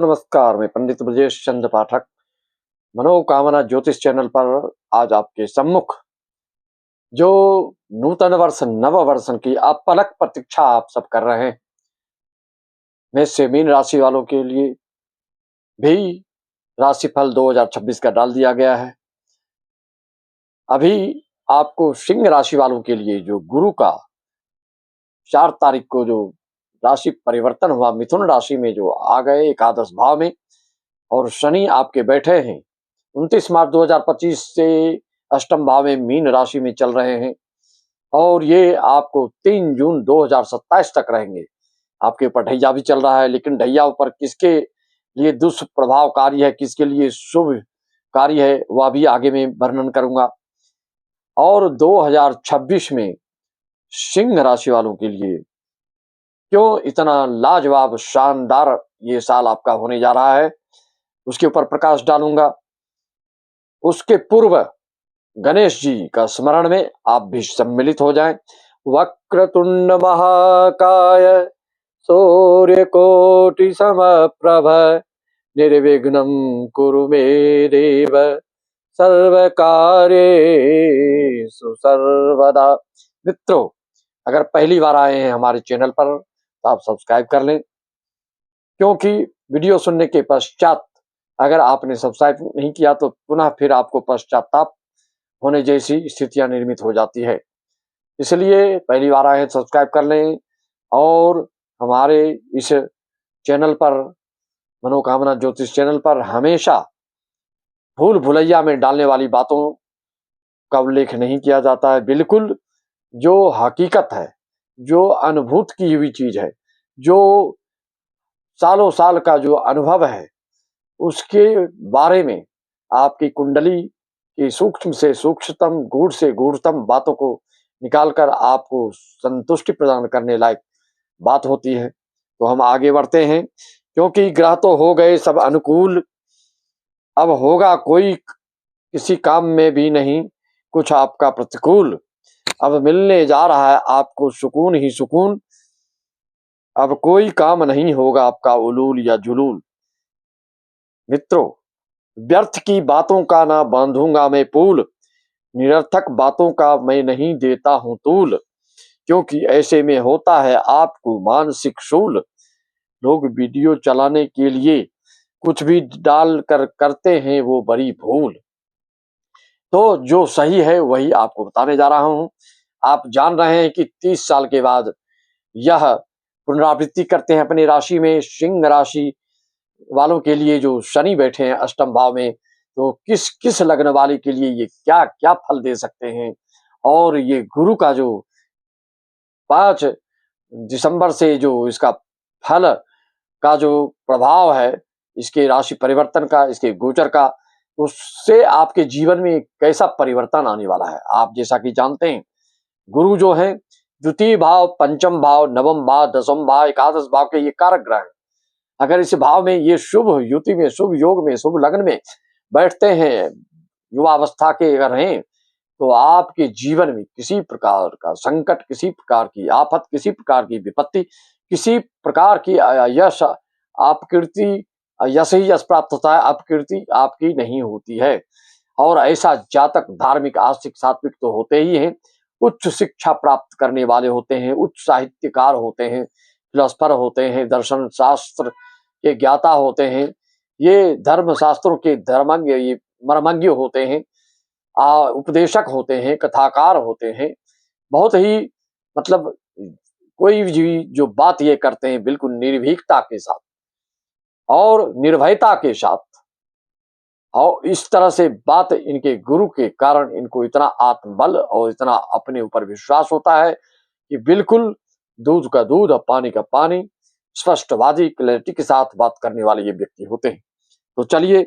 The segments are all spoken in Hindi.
नमस्कार, मैं पंडित ब्रजेश चंद्र पाठक मनोकामना ज्योतिष चैनल पर आज आपके सम्मुख जो नूतन वर्ष नव वर्ष की अपलक प्रतीक्षा आप सब कर रहे हैं। मेष से मीन राशि वालों के लिए भी राशिफल 2026 का डाल दिया गया है। अभी आपको सिंह राशि वालों के लिए जो गुरु का 4 तारीख को जो राशि परिवर्तन हुआ, मिथुन राशि में जो आ गए एकादश भाव में, और शनि आपके बैठे हैं 29 मार्च 2025 से अष्टम भाव में मीन राशि में चल रहे हैं, और ये आपको 3 जून 2027 तक रहेंगे। आपके ऊपर ढैया भी चल रहा है, लेकिन ढैया ऊपर किसके लिए दुष्प्रभावकारी है, किसके लिए शुभ कार्य है, वह भी आगे में वर्णन करूंगा। और 2026 में सिंह राशि वालों के लिए क्यों इतना लाजवाब शानदार ये साल आपका होने जा रहा है, उसके ऊपर प्रकाश डालूंगा। उसके पूर्व गणेश जी का स्मरण में आप भी सम्मिलित हो जाएं। वक्रतुंड महाकाय सूर्यकोटि समप्रभ निर्विघ्नं कुरु मे देव सर्वकार्येषु सर्वदा। मित्रों, अगर पहली बार आए हैं हमारे चैनल पर तो आप सब्सक्राइब कर लें, क्योंकि वीडियो सुनने के पश्चात अगर आपने सब्सक्राइब नहीं किया तो पुनः फिर आपको पश्चाताप होने जैसी स्थितियां निर्मित हो जाती है। इसलिए पहली बार आए हैं सब्सक्राइब कर लें, और हमारे इस चैनल पर, मनोकामना ज्योतिष चैनल पर, हमेशा भूल भुलैया में डालने वाली बातों का उल्लेख नहीं किया जाता है। बिल्कुल जो हकीकत है, जो अनुभूत की हुई चीज है, जो सालों साल का जो अनुभव है, उसके बारे में आपकी कुंडली की सूक्ष्म से सूक्ष्मतम, गूढ़ से गूढ़तम बातों को निकालकर आपको संतुष्टि प्रदान करने लायक बात होती है। तो हम आगे बढ़ते हैं, क्योंकि ग्रह तो हो गए सब अनुकूल, अब होगा कोई किसी काम में भी नहीं कुछ आपका प्रतिकूल। अब मिलने जा रहा है आपको सुकून ही सुकून, अब कोई काम नहीं होगा आपका उलूल या जुलूल। मित्रों, व्यर्थ की बातों का ना बांधूंगा मैं पुल, निरर्थक बातों का मैं नहीं देता हूं तूल, क्योंकि ऐसे में होता है आपको मानसिक शूल। लोग वीडियो चलाने के लिए कुछ भी डाल कर करते हैं वो बड़ी भूल। तो जो सही है वही आपको बताने जा रहा हूं। आप जान रहे हैं कि 30 साल के बाद यह पुनरावृत्ति करते हैं अपनी राशि में। सिंह राशि वालों के लिए जो शनि बैठे हैं अष्टम भाव में, तो किस किस लग्न वाले के लिए ये क्या क्या फल दे सकते हैं। और ये गुरु का जो 5 दिसंबर से जो इसका फल का जो प्रभाव है, इसके राशि परिवर्तन का, इसके गोचर का, उससे आपके जीवन में कैसा परिवर्तन आने वाला है। आप जैसा कि जानते हैं, गुरु जो है द्वितीय भाव, पंचम भाव, नवम भाव, दसम भाव, एकादश भाव के ये कारक ग्रह हैं। अगर इस भाव में ये शुभ युति में, शुभ योग में, शुभ लग्न में बैठते हैं, युवावस्था के अगर हैं, तो आपके जीवन में किसी प्रकार का संकट, किसी प्रकार की आफत, किसी प्रकार की विपत्ति, किसी प्रकार की यश अपकीर्ति, यश ही यश प्राप्त होता है, अपकीर्ति आपकी नहीं होती है। और ऐसा जातक धार्मिक, आस्तिक, सात्विक तो होते ही हैं, उच्च शिक्षा प्राप्त करने वाले होते हैं, उच्च साहित्यकार होते हैं, फिलोसफर होते हैं, दर्शन शास्त्र के ज्ञाता होते हैं, ये धर्म शास्त्रों के धर्मज्ञ, ये मर्मज्ञ होते हैं, उपदेशक होते हैं, कथाकार होते हैं। बहुत ही मतलब कोई भी जो बात ये करते हैं बिल्कुल निर्भीकता के साथ और निर्भयता के साथ, और इस तरह से बात इनके गुरु के कारण इनको इतना आत्मबल और इतना अपने ऊपर विश्वास होता है कि बिल्कुल दूध का दूध और पानी का पानी, स्पष्टवादी क्लैरिटी के साथ बात करने वाले ये व्यक्ति होते हैं। तो चलिए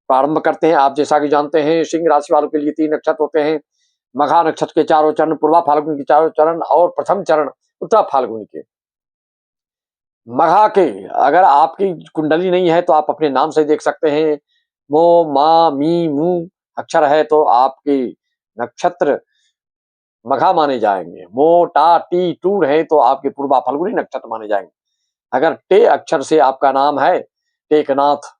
प्रारंभ करते हैं। आप जैसा कि जानते हैं, सिंह राशि वालों के लिए 3 नक्षत्र होते हैं। मघा नक्षत्र के 4 चरण, पूर्वा फाल्गुन के 4 चरण, और प्रथम चरण उत्तरा फाल्गुन के। मघा के अगर आपकी कुंडली नहीं है तो आप अपने नाम से देख सकते हैं। मो, मा, मी, मू अक्षर है तो आपके नक्षत्र मघा माने जाएंगे। मो, टा, टी, टूर है तो आपके पूर्वा फाल्गुनी नक्षत्र माने जाएंगे। अगर टे अक्षर से आपका नाम है टेकनाथ,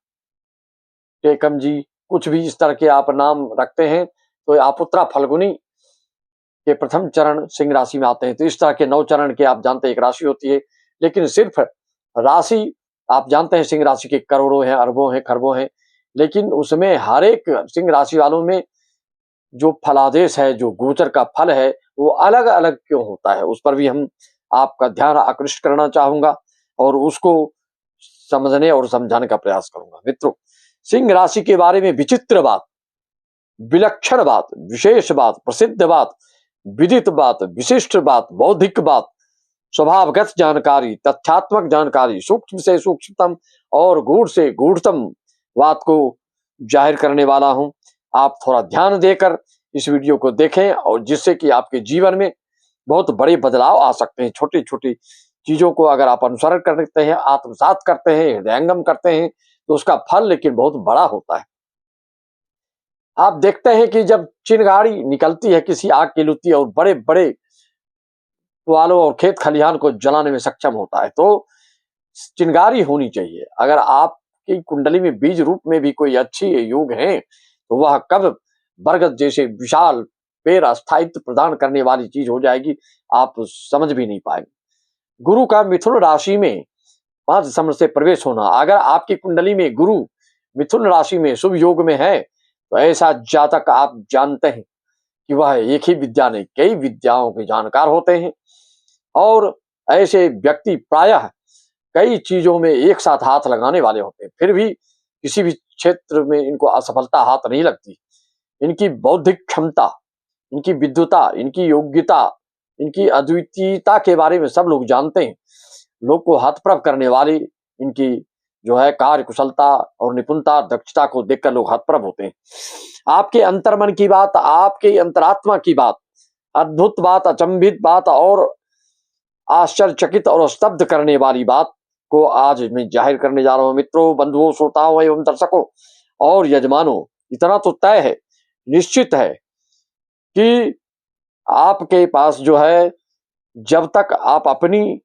टेकम जी, कुछ भी इस तरह के आप नाम रखते हैं तो आप उत्तरा फल्गुनी के प्रथम चरण सिंह राशि में आते हैं। तो इस तरह के 9 चरण के आप जानते हैं एक राशि होती है, लेकिन सिर्फ राशि आप जानते हैं सिंह राशि के करोड़ों हैं, अरबों हैं, खरबों हैं, लेकिन उसमें हर एक सिंह राशि वालों में जो फलादेश है, जो गोचर का फल है, वो अलग अलग क्यों होता है, उस पर भी हम आपका ध्यान आकृष्ट करना चाहूंगा और उसको समझने और समझाने का प्रयास करूंगा। मित्रों, सिंह राशि के बारे में विचित्र बात, विलक्षण बात, विशेष बात, प्रसिद्ध बात, विदित बात, विशिष्ट बात, बौद्धिक बात, स्वभावगत जानकारी, तथ्यात्मक जानकारी, सूक्ष्म से सूक्ष्मतम और गूढ़ से गूढ़तम बात को जाहिर करने वाला हूं। आप थोड़ा ध्यान देकर इस वीडियो को देखें और जिससे कि आपके जीवन में बहुत बड़े बदलाव आ सकते हैं। छोटी छोटी चीजों को अगर आप अनुसरण करते हैं, आत्मसात करते हैं, हृदयंगम करते हैं, तो उसका फल लेकिन बहुत बड़ा होता है। आप देखते हैं कि जब चिंगारी निकलती है किसी आग की लुत्ती और बड़े बड़े पुआलों और खेत खलिहान को जलाने में सक्षम होता है, तो चिंगारी होनी चाहिए। अगर आपकी कुंडली में बीज रूप में भी कोई अच्छी योग है, तो वह कब बरगद जैसे विशाल पेड़ अस्थायित्व प्रदान करने वाली चीज हो जाएगी, आप समझ भी नहीं पाएंगे। गुरु का मिथुन राशि में 5 दिसंबर से प्रवेश होना, अगर आपकी कुंडली में गुरु मिथुन राशि में शुभ योग में है, तो ऐसा जातक आप जानते हैं कि वह एक ही विद्या नहीं कई विद्याओं के जानकार होते हैं और ऐसे व्यक्ति प्रायः कई चीजों में एक साथ हाथ लगाने वाले होते हैं, फिर भी किसी भी क्षेत्र में इनको असफलता हाथ नहीं लगती। इनकी बौद्धिक क्षमता, इनकी विद्वता, इनकी योग्यता, इनकी अद्वितीयता के बारे में सब लोग जानते हैं। लोग को हतप्रभ करने वाली इनकी जो है कार्य कुशलता और निपुणता, दक्षता को देखकर लोग हतप्रभ होते हैं। आपके अंतर्मन की बात, आपके अंतरात्मा की बात, अद्भुत बात, अचंभित बात और आश्चर्यचकित और स्तब्ध करने वाली बात को आज मैं जाहिर करने जा रहा हूं। मित्रों, बंधुओं, श्रोताओं एवं दर्शकों और यजमानों, इतना तो तय है, निश्चित है कि आपके पास जो है, जब तक आप अपनी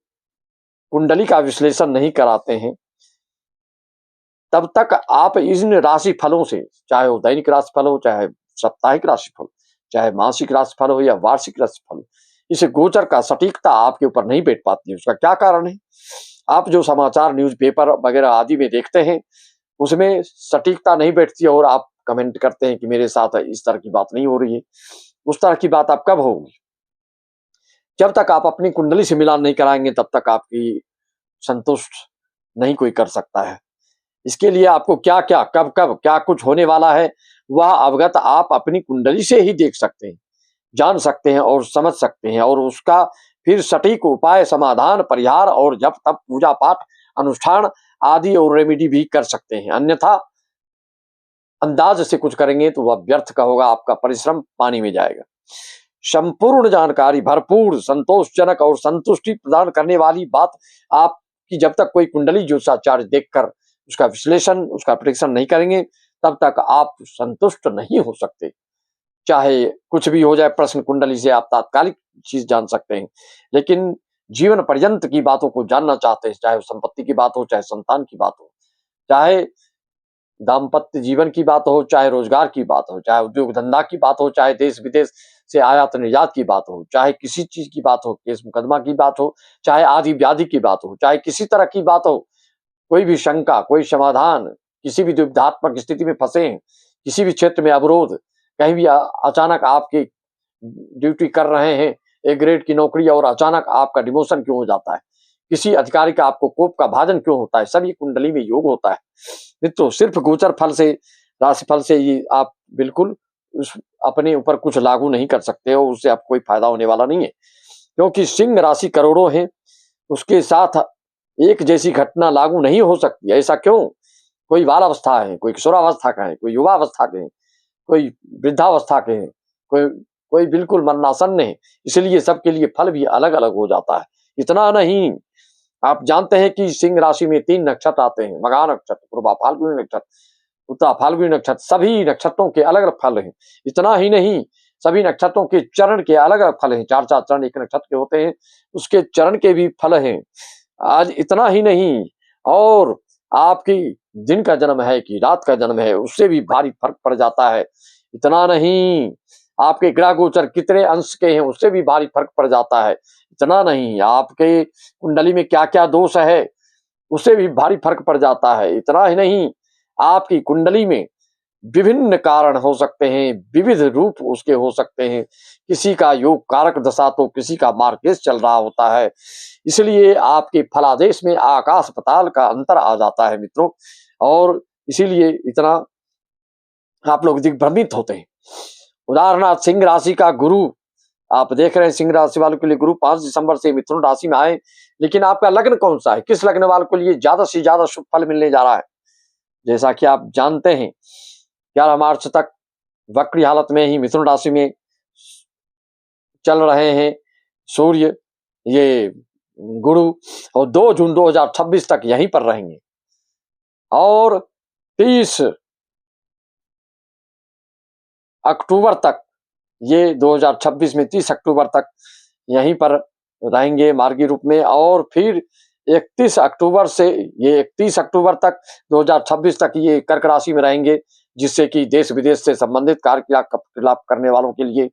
कुंडली का विश्लेषण नहीं कराते हैं, तब तक आप इन राशि फलों से, चाहे वो दैनिक राशि फल हो, चाहे साप्ताहिक राशि फल, चाहे मासिक राशि फल हो या वार्षिक राशि फल, इस गोचर का सटीकता आपके ऊपर नहीं बैठ पाती है। उसका क्या कारण है? आप जो समाचार न्यूज़पेपर वगैरह आदि में देखते हैं, उसमें सटीकता नहीं बैठती और आप कमेंट करते हैं कि मेरे साथ इस तरह की बात नहीं हो रही है। उस तरह की बात आप कब होगी? जब तक आप अपनी कुंडली से मिलान नहीं कराएंगे, तब तक आपकी संतुष्ट नहीं कोई कर सकता है। इसके लिए आपको क्या क्या, कब कब क्या कुछ होने वाला है, वह अवगत आप अपनी कुंडली से ही देख सकते हैं, जान सकते हैं और समझ सकते हैं, और उसका फिर सटीक उपाय, समाधान, परिहार और जब तब पूजा पाठ, अनुष्ठान आदि और रेमेडी भी कर सकते हैं। अन्यथा अंदाज से कुछ करेंगे तो वह व्यर्थ का होगा, आपका परिश्रम पानी में जाएगा। संपूर्ण जानकारी, भरपूर, संतोषजनक और संतुष्टि प्रदान करने वाली बात आपकी जब तक कोई कुंडली ज्योतिषाचार्य देखकर उसका विश्लेषण, उसका प्रेडिक्शन नहीं करेंगे, तब तक आप संतुष्ट नहीं हो सकते। चाहे कुछ भी हो जाए, प्रश्न कुंडली से आप तात्कालिक चीज जान सकते हैं, लेकिन जीवन पर्यंत की बातों को जानना चाहते हैं, चाहे संपत्ति की बात हो, चाहे संतान की बात हो, चाहे दाम्पत्य जीवन की बात हो, चाहे रोजगार की बात हो, चाहे उद्योग धंधा की बात हो, चाहे देश विदेश से आयात निर्यात की बात हो, चाहे किसी चीज की बात हो, केस मुकदमा की बात हो, चाहे आदि व्याधि की बात हो, चाहे किसी तरह की बात हो, कोई भी शंका, कोई समाधान, किसी भी दुविधात्मक स्थिति में फंसे हैं, किसी भी क्षेत्र में अवरोध, कहीं भी अचानक आपकी ड्यूटी कर रहे हैं, एक ग्रेड की नौकरी और अचानक आपका डिमोशन क्यों हो जाता है, किसी अधिकारी का आपको कोप का भाजन क्यों होता है, सब ये कुंडली में योग होता है। मित्रों, सिर्फ गोचर फल से, राशिफल से ये आप बिल्कुल उस अपने ऊपर कुछ लागू नहीं कर सकते हो, उससे आपको कोई फायदा होने वाला नहीं है, क्योंकि सिंह राशि करोड़ों है, उसके साथ एक जैसी घटना लागू नहीं हो सकती। ऐसा क्यों? कोई बालावस्था है, कोई किशोरावस्था का है, कोई युवावस्था के हैं, कोई वृद्धावस्था के हैं, कोई कोई बिल्कुल मरणासन्न है, इसलिए सबके लिए फल भी अलग अलग हो जाता है। इतना नहीं, आप जानते हैं कि सिंह राशि में 3 नक्षत्र आते हैं, मघा नक्षत्र, पूर्वा फाल्गुनी नक्षत्र, उत्तरा फाल्गुनी नक्षत्र, सभी नक्षत्रों के अलग अलग फल हैं। इतना ही नहीं, सभी नक्षत्रों के चरण के अलग अलग फल हैं, 4-4 चरण एक नक्षत्र के होते हैं, उसके चरण के भी फल हैं। आज इतना ही नहीं, और आपकी दिन का जन्म है कि रात का जन्म है, उससे भी भारी फर्क पड़ जाता है। इतना नहीं, आपके ग्रह गोचर कितने अंश के हैं, उससे भी भारी फर्क पड़ जाता है। इतना नहीं, आपके कुंडली में क्या-क्या दोष है, उससे भी भारी फर्क पड़ जाता है। इतना ही नहीं, आपकी कुंडली में विभिन्न कारण हो सकते हैं, विविध रूप उसके हो सकते हैं। किसी का योग कारक दशा तो किसी का मार्गेश चल रहा होता है। इसलिए आपके फलादेश में आकाश पाताल का अंतर आ जाता है मित्रों, और इसीलिए इतना आप लोग दिग्भ्रमित होते हैं। उदाहरणार्थ सिंह राशि का गुरु, आप देख रहे हैं सिंह राशि वालों के लिए गुरु 5 दिसंबर से मिथुन राशि में आए, लेकिन आपका लग्न कौन सा है, किस लग्न वालों के लिए ज्यादा से ज्यादा शुभ फल मिलने जा रहा है? जैसा कि आप जानते हैं 11 मार्च तक वक्री हालत में ही मिथुन राशि में चल रहे हैं सूर्य, ये गुरु, और 2 जून 2026 तक यहीं पर रहेंगे, और 30 अक्टूबर तक, ये 2026 में 30 अक्टूबर तक यहीं पर रहेंगे मार्गी रूप में, और फिर 31 अक्टूबर से ये 31 अक्टूबर तक 2026 तक ये कर्क राशि में रहेंगे, जिससे कि देश विदेश से संबंधित कार्यकलाप करने वालों के लिए,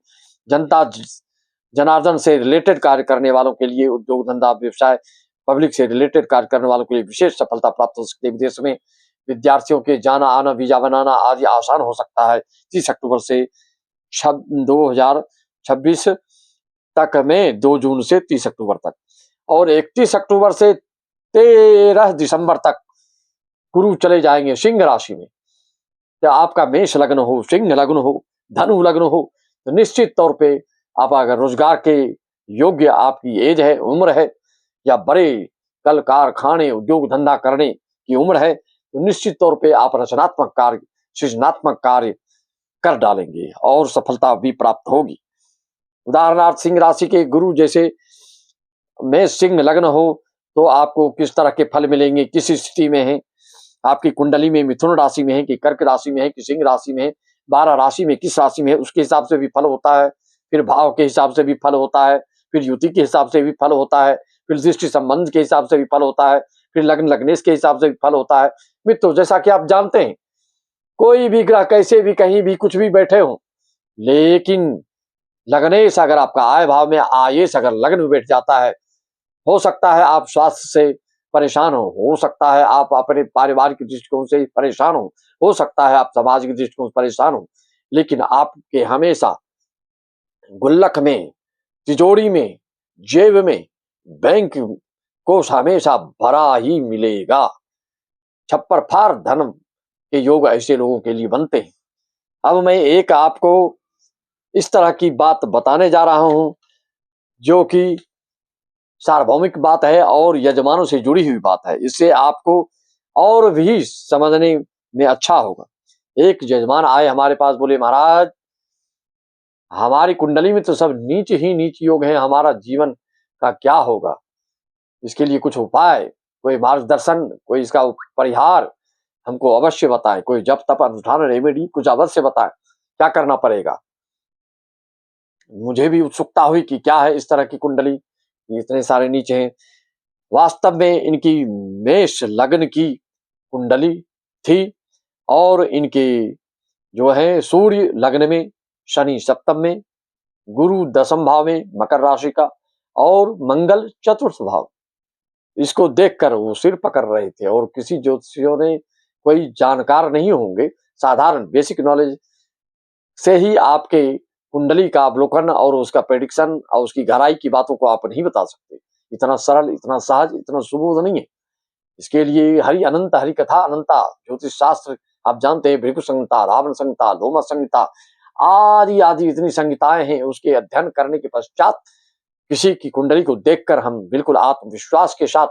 जनता जनार्दन से रिलेटेड कार्य करने वालों के लिए, उद्योग धंधा व्यवसाय पब्लिक से रिलेटेड कार्य करने वालों के लिए विशेष सफलता प्राप्त हो सकती है। विदेश में विद्यार्थियों के जाना आना, वीजा बनाना आदि आसान हो सकता है 30 अक्टूबर से 2026 तक में, 2 जून से 30 अक्टूबर तक, और 31 अक्टूबर से 13 दिसंबर तक गुरु चले जाएंगे सिंह राशि में। तो आपका मेष लग्न हो, सिंह लग्न हो, धनु लग्न हो, तो निश्चित तौर पे आप अगर रोजगार के योग्य आपकी एज है, उम्र है, या बड़े कल कारखाने उद्योग धंधा करने की उम्र है, तो निश्चित तौर पे आप रचनात्मक कार्य, सृजनात्मक कार्य कर डालेंगे और सफलता भी प्राप्त होगी। उदाहरणार्थ सिंह राशि के गुरु जैसे मेष सिंह लग्न हो, तो आपको किस तरह के फल मिलेंगे, किस स्थिति में है, आपकी कुंडली में मिथुन राशि में है कि कर्क राशि में है कि सिंह राशि में है, 12 राशि में किस राशि में है, उसके हिसाब से भी फल होता है। फिर भाव के हिसाब से भी फल होता है, फिर युति के हिसाब से भी फल होता है, फिर दृष्टि संबंध के हिसाब से भी फल होता है, फिर लग्न लग्नेश के हिसाब से भी फल होता है। मित्रों, जैसा कि आप जानते हैं, कोई भी ग्रह कैसे भी कहीं भी कुछ भी बैठे हो, लेकिन लग्नेश अगर आपका आय भाव में, आयेश अगर लग्न में बैठ जाता है, हो सकता है आप स्वास्थ्य से परेशान हो सकता है आप अपने पारिवारिक दृष्टिकोण से परेशान हो सकता है आप सामाजिक दृष्टिकोण से परेशान हो, लेकिन आपके हमेशा गुल्लक में, तिजोरी में, जेब में, बैंक कोष हमेशा भरा ही मिलेगा। छप्पर फाड़ धन के योग ऐसे लोगों के लिए बनते हैं। अब मैं एक आपको इस तरह की बात बताने जा रहा हूं, जो कि सार्वभौमिक बात है और यजमानों से जुड़ी हुई बात है। इससे आपको और भी समझने में अच्छा होगा। एक यजमान आए हमारे पास, बोले महाराज हमारी कुंडली में तो सब नीच ही नीच योग है, हमारा जीवन का क्या होगा, इसके लिए कुछ उपाय, कोई मार्गदर्शन, कोई इसका परिहार हमको अवश्य बताएं, कोई जप तप अनुष्ठान रेमेडी कुछ अवश्य बताएं, क्या करना पड़ेगा। मुझे भी उत्सुकता हुई कि क्या है इस तरह की कुंडली, इतने सारे नीचे हैं। वास्तव में इनकी मेष लग्न की कुंडली थी, और इनके जो है सूर्य लग्न में, शनि सप्तम में, गुरु दसम भाव में मकर राशि का, और मंगल चतुर्थ भाव। इसको देखकर वो सिर पकड़ रहे थे, और किसी ज्योतिषियों ने, कोई जानकार नहीं होंगे, साधारण बेसिक नॉलेज से ही आपके कुंडली का अवलोकन और उसका प्रेडिक्शन और उसकी गहराई की बातों को आप नहीं बता सकते। इतना सरल, इतना सहज, इतना सुबोध नहीं है। इसके लिए हरि अनंत, हरि कथा अनंता, ज्योतिष शास्त्र आप जानते हैं, भृगु संहिता, रावण संहिता, लोमा संहिता आदि आदि इतनी संहिताएं हैं। उसके अध्ययन करने के पश्चात किसी की कुंडली को देखकर हम बिल्कुल आत्मविश्वास के साथ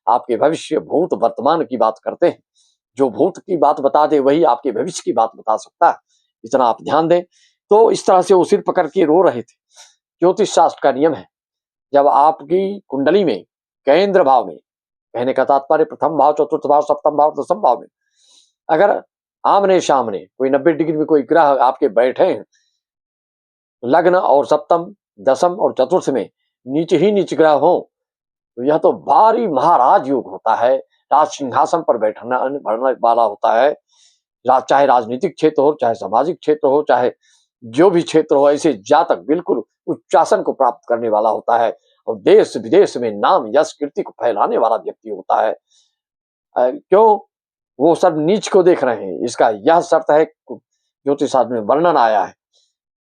आपके भविष्य, भूत, वर्तमान की बात करते हैं। जो भूत की बात बता दे वही आपके भविष्य की बात बता सकता है, इतना आप ध्यान दें। तो इस तरह से वो सिर पकड़ के रो रहे थे। ज्योतिष शास्त्र का नियम है, जब आपकी कुंडली में केंद्र भाव में, कहने का तात्पर्य प्रथम भाव, चतुर्थ भाव, सप्तम भाव, दसम भाव में अगर आमने सामने कोई 90 डिग्री में कोई ग्रह आपके बैठे हैं, लग्न और सप्तम, दसम और चतुर्थ में नीचे ही नीच ग्रह हो, तो यह तो भारी महाराज योग होता है, राज सिंहासन पर बैठना बढ़ने वाला होता है। चाहे राजनीतिक क्षेत्र हो, चाहे सामाजिक क्षेत्र हो, चाहे जो भी क्षेत्र हो, ऐसे जातक बिल्कुल उच्चासन को प्राप्त करने वाला होता है और देश विदेश में नाम यश कीर्ति को फैलाने वाला व्यक्ति होता है। क्यों? वो सब नीच को देख रहे हैं, इसका यह शर्त है, ज्योतिष शास्त्र में वर्णन आया है।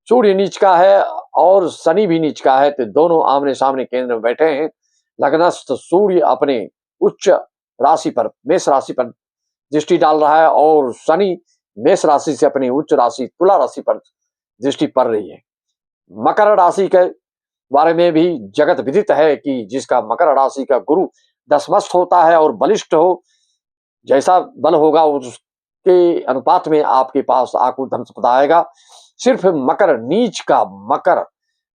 सूर्य नीच का है और शनि भी नीच का है, तो दोनों आमने सामने केंद्र में बैठे हैं। लग्नस्थ सूर्य अपने उच्च राशि पर, मेष राशि पर दृष्टि डाल रहा है और शनि मेष राशि से अपनी उच्च राशि तुला राशि पर दृष्टि पड़ रही है। मकर राशि के बारे में भी जगत विदित है कि जिसका मकर राशि का गुरु दशमस्थ होता है और बलिष्ठ हो, जैसा बल होगा उसके अनुपात में आपके पास आकुल धन संपदा आएगा। सिर्फ मकर नीच का मकर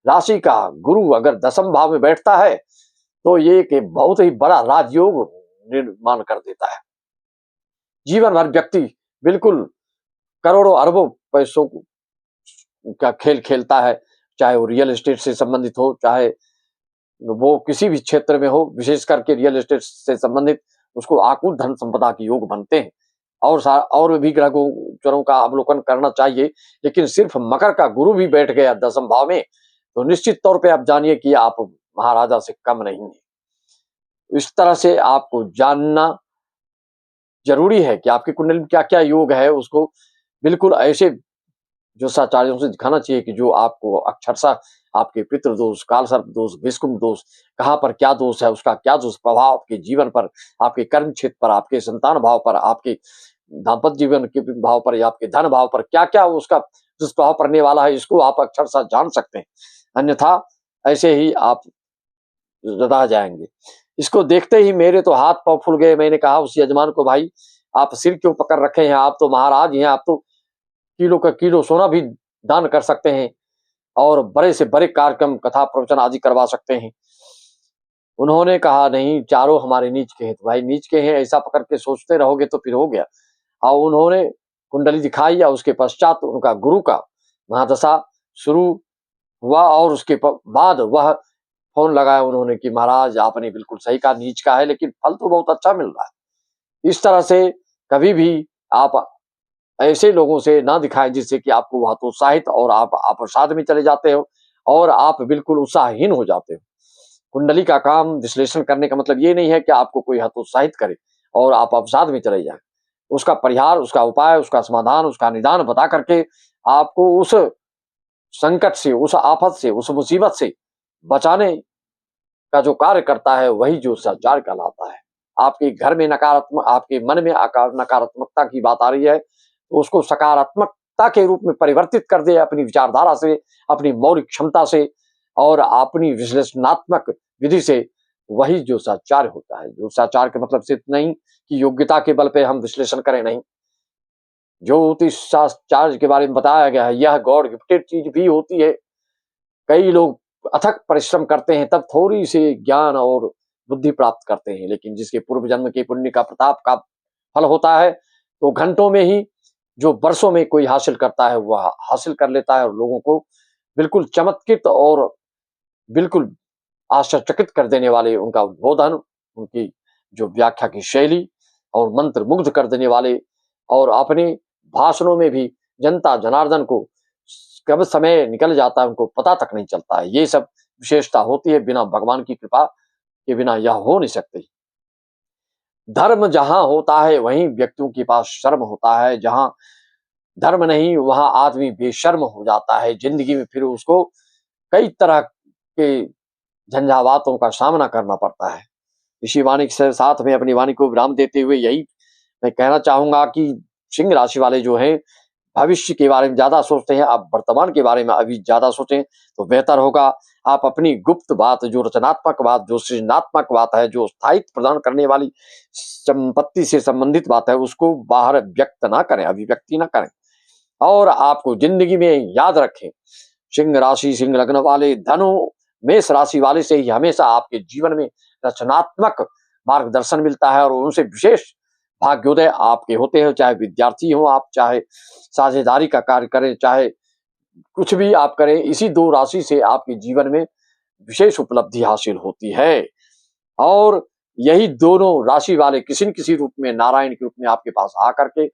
राशि का गुरु अगर दशम भाव में बैठता है तो ये कि बहुत ही बड़ा राजयोग निर्माण कर देता है। जीवन भर व्यक्ति बिल्कुल करोड़ों अरबों पैसों का खेल खेलता है, चाहे वो रियल एस्टेट से संबंधित हो, चाहे वो किसी भी क्षेत्र में हो, विशेष करके रियल एस्टेट से संबंधित उसको आकुल धन संपदा के योग बनते हैं। और भी ग्रह गोचरों का अवलोकन करना चाहिए, लेकिन सिर्फ मकर का गुरु भी बैठ गया दशम भाव में तो निश्चित तौर पे आप जानिए कि आप महाराजा से कम नहीं है। इस तरह से आपको जानना जरूरी है कि आपकी कुंडली में क्या क्या योग है, उसको बिल्कुल ऐसे ज्योतिषाचार्यों से दिखाना चाहिए कि जो आपको अक्षरशः आपके पितृ दोष, काल सर्प दोष, विषकुंभ दोष, कहाँ पर क्या दोष है, उसका क्या दोष प्रभाव आपके जीवन पर, आपके कर्म क्षेत्र पर, आपके संतान भाव पर, आपके दाम्पत्य जीवन के भाव पर या आपके धन भाव पर क्या क्या उसका दुष्प्रभाव पड़ने वाला है, इसको आप अक्षरशः जान सकते हैं। अन्यथा ऐसे ही आप रह जाएंगे। इसको देखते ही मेरे तो हाथ पांव फूल गए। मैंने कहा उस यजमान को, भाई आप सिर क्यों पकड़ रखे हैं, आप तो महाराज हैं, आप तो किलो का किलो सोना भी दान कर सकते हैं और बड़े से बड़े कार्यक्रम कथा प्रवचन आदि करवा सकते हैं। उन्होंने कहा नहीं, चारों हमारे नीच के हैं। तो भाई नीच के हैं ऐसा पकड़ के सोचते रहोगे तो फिर हो गया। और उन्होंने कुंडली दिखाई या उसके पश्चात उनका गुरु का महादशा शुरू हुआ और उसके बाद वह फोन लगाया उन्होंने कि महाराज आपने बिल्कुल सही कहा, नीच का है लेकिन फल तो बहुत अच्छा मिल रहा है। इस तरह से कभी भी आप ऐसे लोगों से ना दिखाएं जिससे कि आपको वह हतोत्साहित और आप अवसाद में चले जाते हो और आप बिल्कुल उत्साहहीन हो जाते हो। कुंडली का काम विश्लेषण करने का मतलब ये नहीं है कि आपको कोई हतोत्साहित करे और आप अवसाद में चले जाएं। उसका परिहार, उसका उपाय, उसका समाधान, उसका निदान बता करके आपको उस संकट से, उस आफत से, उस मुसीबत से बचाने का जो कार्य करता है वही ज्योतिषाचार्य कहलाता है। आपके घर में नकारात्मक, आपके मन में नकारात्मकता की बात आ रही है तो उसको सकारात्मकता के रूप में परिवर्तित कर दे अपनी विचारधारा से, अपनी मौलिक क्षमता से और अपनी विश्लेषणात्मक विधि से। वही ज्योतिषाचार्य होता है। ज्योतिषाचार्य के मतलब सिर्फ नहीं कि योग्यता के बल पे हम विश्लेषण करें, नहीं। ज्योतिषाचार्य के बारे में बताया गया है यह गॉड गिफ्टेड चीज भी होती है। कई लोग अथक परिश्रम करते हैं तब थोड़ी सी ज्ञान और बुद्धि प्राप्त करते हैं, लेकिन जिसके पूर्व जन्म के पुण्य का प्रताप का फल होता है तो घंटों में ही जो वर्षों में कोई हासिल करता है वह हासिल कर लेता है और लोगों को बिल्कुल चमत्कृत और बिल्कुल आश्चर्यचकित कर देने वाले उनका उद्बोधन, उनकी जो व्याख्या की शैली और मंत्र मुग्ध कर देने वाले और अपने भाषणों में भी जनता जनार्दन को कब समय निकल जाता है उनको पता तक नहीं चलता है। ये सब विशेषता होती है, बिना भगवान की कृपा के बिना यह हो नहीं सकती। धर्म जहां होता है वहीं व्यक्तियों के पास शर्म होता है, जहां धर्म नहीं वहां आदमी बेशर्म हो जाता है। जिंदगी में फिर उसको कई तरह के झंझावातों का सामना करना पड़ता है। इसी वाणी के साथ में अपनी वाणी को विराम देते हुए यही मैं कहना चाहूंगा कि सिंह राशि वाले जो हैं भविष्य के बारे में ज्यादा सोचते हैं, आप वर्तमान के बारे में अभी ज्यादा सोचें तो बेहतर होगा। आप अपनी गुप्त बात, जो रचनात्मक बात, जो सृजनात्मक बात है, जो स्थायित्व प्रदान करने वाली संपत्ति से संबंधित बात है उसको बाहर व्यक्त ना करें, अभिव्यक्ति ना करें। और आपको जिंदगी में याद रखें, सिंह राशि, सिंह लग्न वाले, धनु मेष राशि वाले से ही हमेशा आपके जीवन में रचनात्मक मार्गदर्शन मिलता है और उनसे विशेष भाग्योदय आपके होते हैं। चाहे विद्यार्थी हो आप, चाहे साझेदारी का कार्य करें, चाहे कुछ भी आप करें, इसी दो राशि से आपके जीवन में विशेष उपलब्धि हासिल होती है। और यही दोनों राशि वाले किसी न किसी रूप में, नारायण के रूप में आपके पास आकर के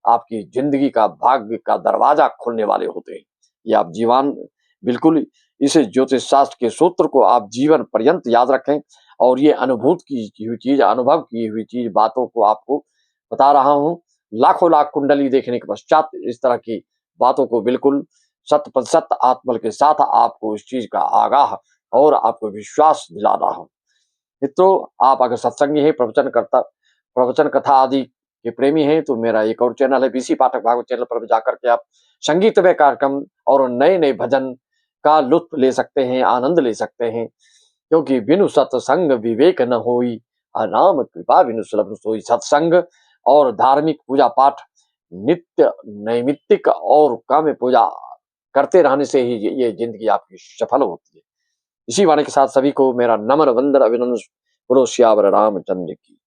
आपकी जिंदगी का भाग्य का दरवाजा खोलने वाले होते हैं। ये आप जीवन बिल्कुल इस ज्योतिष शास्त्र के सूत्र को आप जीवन पर्यंत याद रखें और ये अनुभूत की हुई चीज, अनुभव की हुई चीज, बातों को आपको बता रहा हूं। लाखों लाख कुंडली देखने के पश्चात इस तरह की बातों को बिल्कुल 100% आत्मबल के साथ आपको इस चीज का आगाह और आपको विश्वास दिला रहा हूं। मित्रों, आप अगर सत्संगी हैं, प्रवचन कथा आदि के प्रेमी हैं, तो मेरा एक और चैनल है बीसी पाठक भागवत चैनल पर जाकर के आप संगीतमय कार्यक्रम और नए नए भजन का लुत्फ ले सकते हैं, आनंद ले सकते हैं। क्योंकि बिनु सत्संग विवेक न होई, राम कृपा बिनु सुलभ सोई। सत्संग और धार्मिक पूजा पाठ नित्य नैमित्तिक और काम्य पूजा करते रहने से ही ये जिंदगी आपकी सफल होती है। इसी वाणी के साथ सभी को मेरा नमन वंदन अभिनंदन। बोलो सियावर रामचंद्र की।